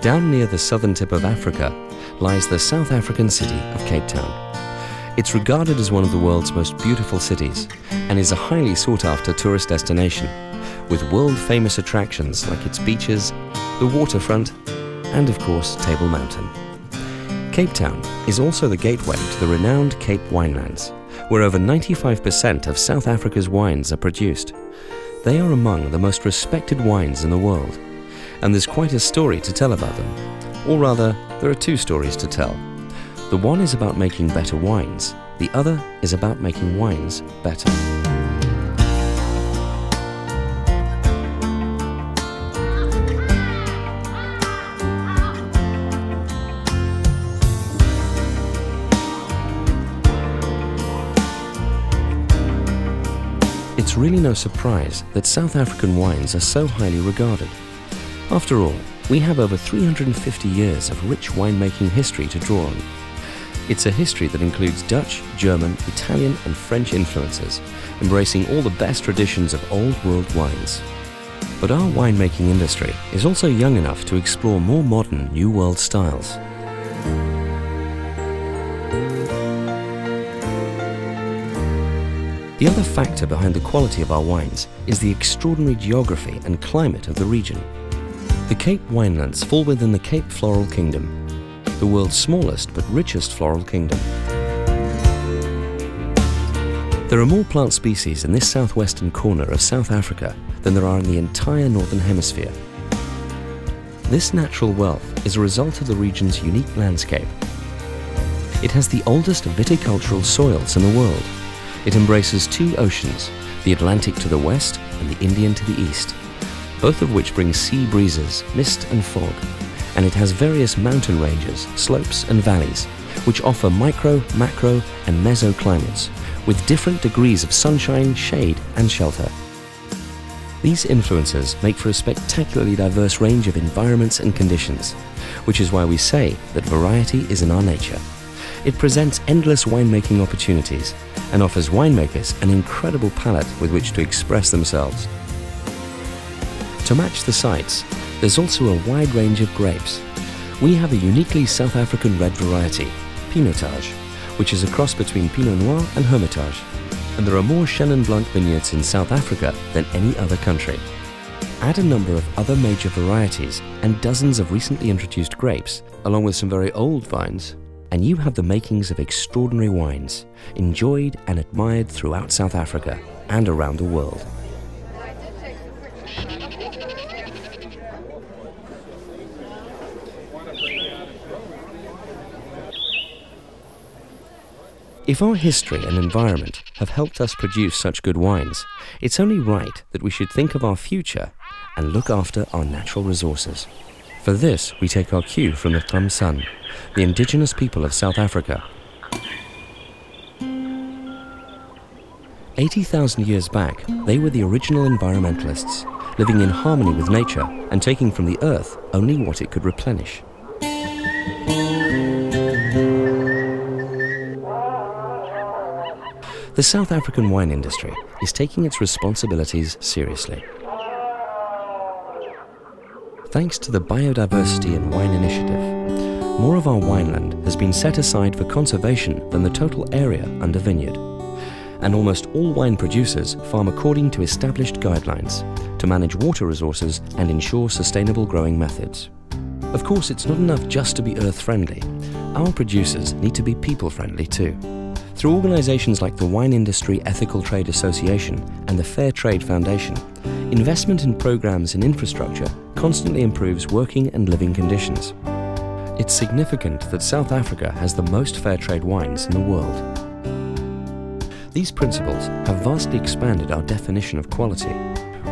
Down near the southern tip of Africa lies the South African city of Cape Town. It's regarded as one of the world's most beautiful cities and is a highly sought-after tourist destination, with world-famous attractions like its beaches, the waterfront, and of course Table Mountain. Cape Town is also the gateway to the renowned Cape Winelands, where over 95% of South Africa's wines are produced. They are among the most respected wines in the world, and there's quite a story to tell about them. Or rather, there are two stories to tell. The one is about making better wines, the other is about making wines better. It's really no surprise that South African wines are so highly regarded. After all, we have over 350 years of rich winemaking history to draw on. It's a history that includes Dutch, German, Italian and French influences, embracing all the best traditions of old world wines. But our winemaking industry is also young enough to explore more modern New World styles. The other factor behind the quality of our wines is the extraordinary geography and climate of the region. The Cape Winelands fall within the Cape Floral Kingdom, the world's smallest but richest floral kingdom. There are more plant species in this southwestern corner of South Africa than there are in the entire Northern Hemisphere. This natural wealth is a result of the region's unique landscape. It has the oldest viticultural soils in the world. It embraces two oceans, the Atlantic to the west and the Indian to the east, both of which bring sea breezes, mist and fog, and it has various mountain ranges, slopes and valleys, which offer micro, macro and mesoclimates, with different degrees of sunshine, shade and shelter. These influences make for a spectacularly diverse range of environments and conditions, which is why we say that variety is in our nature. It presents endless winemaking opportunities and offers winemakers an incredible palette with which to express themselves. To match the sites, there's also a wide range of grapes. We have a uniquely South African red variety, Pinotage, which is a cross between Pinot Noir and Hermitage, and there are more Chenin Blanc vineyards in South Africa than any other country. Add a number of other major varieties and dozens of recently introduced grapes, along with some very old vines, and you have the makings of extraordinary wines, enjoyed and admired throughout South Africa and around the world. If our history and environment have helped us produce such good wines, it's only right that we should think of our future and look after our natural resources. For this, we take our cue from the Thamsan, the indigenous people of South Africa. 80,000 years back, they were the original environmentalists, living in harmony with nature and taking from the earth only what it could replenish. The South African wine industry is taking its responsibilities seriously. Thanks to the Biodiversity and Wine Initiative, more of our wineland has been set aside for conservation than the total area under vineyard. And almost all wine producers farm according to established guidelines to manage water resources and ensure sustainable growing methods. Of course, it's not enough just to be earth-friendly. Our producers need to be people-friendly too. Through organizations like the Wine Industry Ethical Trade Association and the Fair Trade Foundation, investment in programs in infrastructure constantly improves working and living conditions. It's significant that South Africa has the most fair trade wines in the world. These principles have vastly expanded our definition of quality.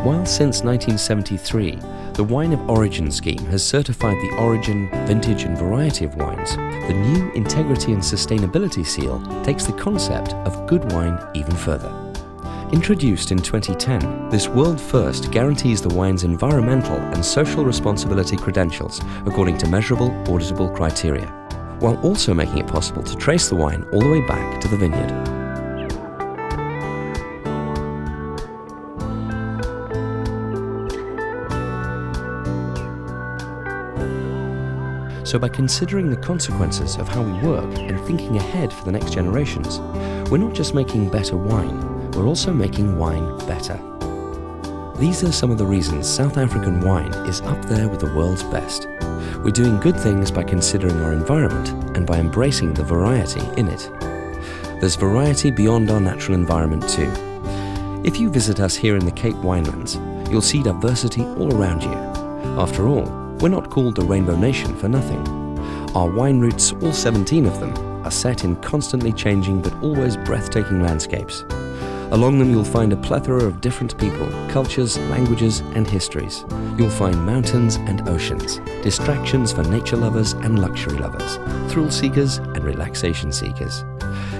While since 1973, the Wine of Origin scheme has certified the origin, vintage and variety of wines, the new Integrity and Sustainability seal takes the concept of good wine even further. Introduced in 2010, this world first guarantees the wine's environmental and social responsibility credentials according to measurable, auditable criteria, while also making it possible to trace the wine all the way back to the vineyard. So by considering the consequences of how we work and thinking ahead for the next generations, we're not just making better wine, we're also making wine better. These are some of the reasons South African wine is up there with the world's best. We're doing good things by considering our environment and by embracing the variety in it. There's variety beyond our natural environment too. If you visit us here in the Cape Winelands, you'll see diversity all around you. After all, we're not called the Rainbow Nation for nothing. Our wine routes, all 17 of them, are set in constantly changing but always breathtaking landscapes. Along them you'll find a plethora of different people, cultures, languages and histories. You'll find mountains and oceans, distractions for nature lovers and luxury lovers, thrill seekers and relaxation seekers.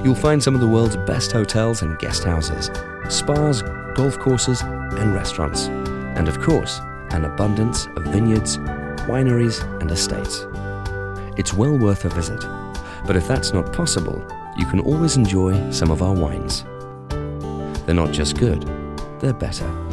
You'll find some of the world's best hotels and guest houses, spas, golf courses and restaurants, and of course, an abundance of vineyards, wineries and estates. It's well worth a visit, but if that's not possible, you can always enjoy some of our wines. They're not just good, they're better.